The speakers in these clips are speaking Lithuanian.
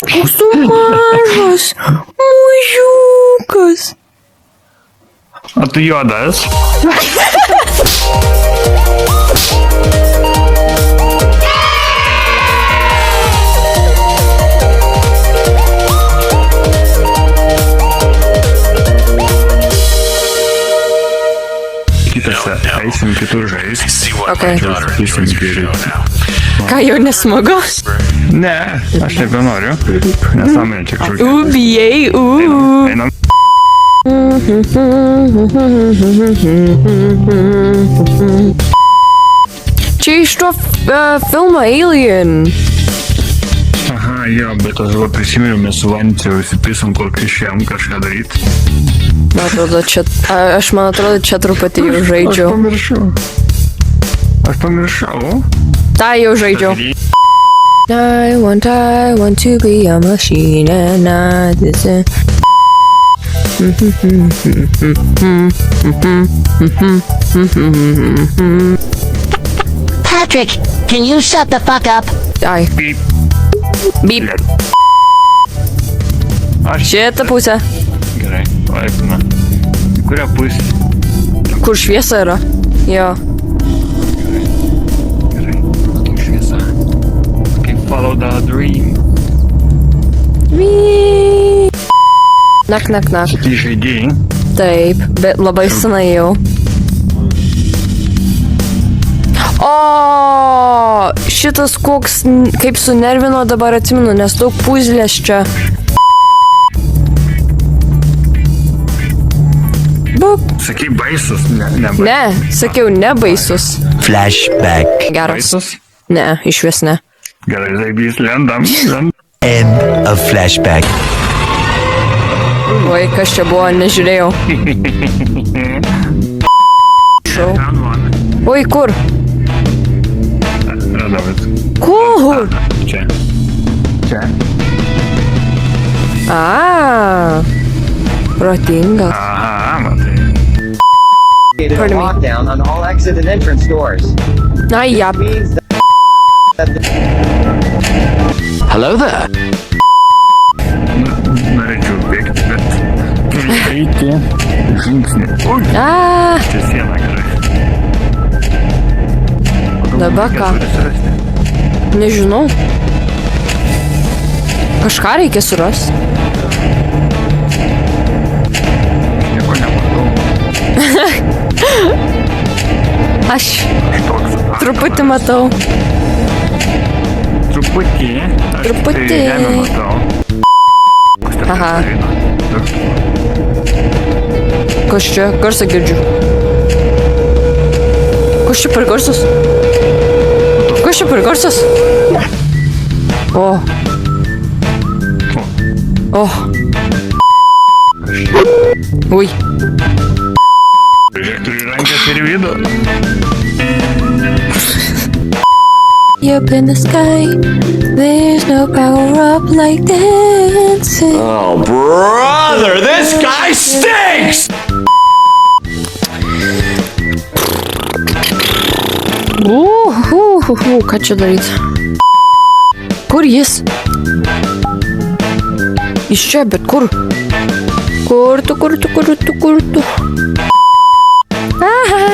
Koks tu mažas, mažiukas. O tu juodas. Kitose eisim kitur žaisti. Okay. Eisim geriau. Ką jau nesmagu? Ne, aš nebenoriu. Nesąmonė čia kažkokia. Bijai, Einam. Čia iš to filmo Alien. Aha, jo, bet aš va prisimenu, mes su Vanice įsipisom, kol išėjom kažką daryti. Man atrodo, čia, man atrodo, čia truputį jau žaidžiau. Aš pamiršau. Ta jau žaidžiau. I want to be a machine and not this. Patrick, can you shut the fuck up? Ai. Beep. Beep. Aš Šitą pusę. Gerai, laipina. Kurią pusę? Kur šviesa yra? Jo. Gerai, matau šviesą. Kaip follow the dream. Nak. Tai žaidėjai. Taip, bet labai senai jau. O, šitas koks, kaip sunervino dabar atsimenu, nes daug puzlės čia. Buk. Sakai baisus, ne baisus. Ne, sakiau, ne baisus. Flashback. Geras. Baisus? Ne, iš vis ne. Gerai, zaibys, lendam. End of flashback. Oi, kas čia buvo, nežiūrėjau. Šau. Oi, kur? Radavęs. Kur? Čia. Čia. Protingas. Aha, matai. Pardon me. Lockdown on all exit and entrance doors. Ai, jap. Means that Hello there. Norėčiau bėgti, bet turiu eiti žingsnį. Ui, čia siena gerai. Dabar ką? Turi surasti. Nežinau. Kažką reikia surasti. Nieko nematau. Aš Toks. truputį matau. Truputį. Aš Truputį. tai žemę matau. Aha. Kas čia? Garsą girdžiu. Kas čia per garsas? Kas čia per garsas? O. O. Ui. Žiūrėk, turi rankas ir vidų. Up in the sky, there's no power up like dancing. Oh, brother, this guy stinks! Ką čia daryt? Kur jis? Jis čia, bet kur? Kur tu? Aha!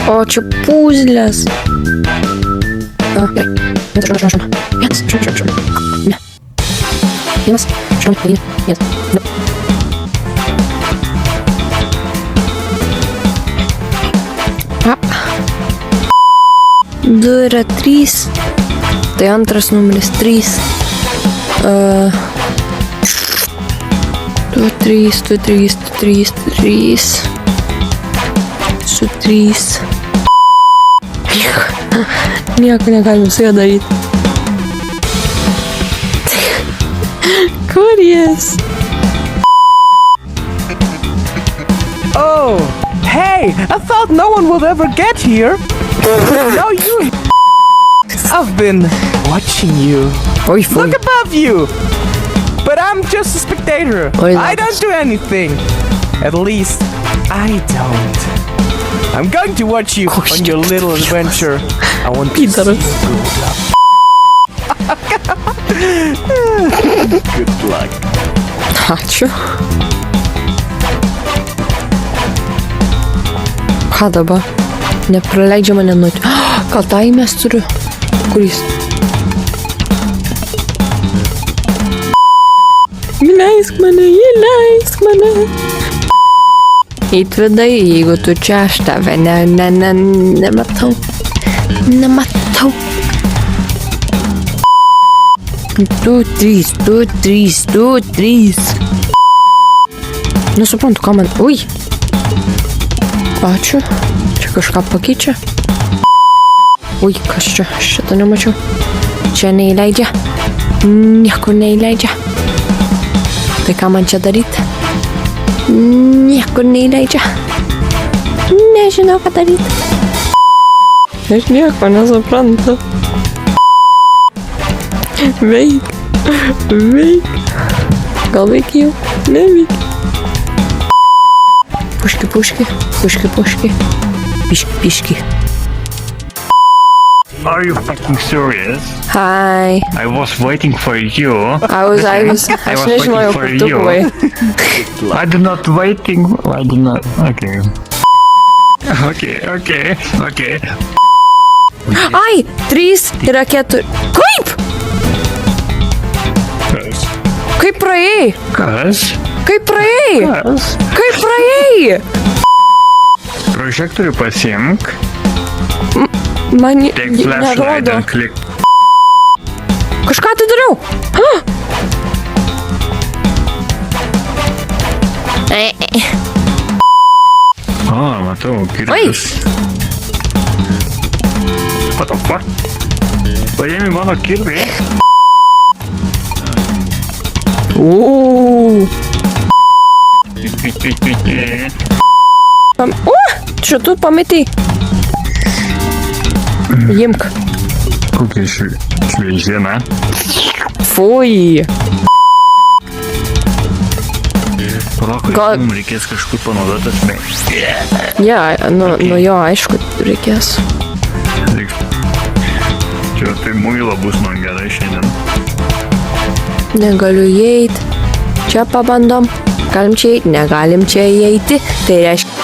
O, čia puzlės. Gerai. Vienas. Du yra 3. Tai antras numeris 3. 2, 3. Su 3. Nieko negalim su juo daryti. Kur jis? Oh, hey, I thought no one would ever get here. Now you... I've been watching you. Oi, foi. Look above you. But I'm just a spectator. Oi, I don't do anything. At least, I don't. I'm going to watch you on your little adventure. I want to see you grow up. Ačiū. Ką dabar? Nepraleidžia mane nuoti. Gal tą įmės turiu? Kur jis? Įleisk mane. Įtvidai, jeigu tu čia, aš tave nematau. Nematau. 2, 3. Nesuprantu, ką man... Ui. Ačiū. Čia kažką pakeičia. Ui, kas čia? Šitą nemačiau. Čia neįleidžia. Niekur neįleidžia. Tai ką man čia daryti? Niekur neįleidžia. Nežinau, ką daryti. Aš nieko nesuprantu. Veik. Gal veikia jau? Neveikia. Puški. Piški. Are you fucking serious? Hi. I was waiting for you. Aš nežinojau, for kur tu you. buvai. I did not waiting. Okay. Ai, 3 yra 4. Kaip? Kaip praėjai? Kas? Kaip praėjai? Prožektorių pasiimk. Man Take flashlight nerodo. and click. Kažką tai dariau. Matau, kirvis. What the fuck? Paėmė mano kirvį. Čia tu pametei. Imk. Kokia šviežiena. Fui. Palauk, Gal- mums reikės kažkur panaudoti. Ja, nu jo, aišku, reikės. Čia tai muilo bus man gerai šiandien. Negaliu įeiti. Čia pabandom. Galim čia įeiti, negalim čia įeiti. Tai reiškia...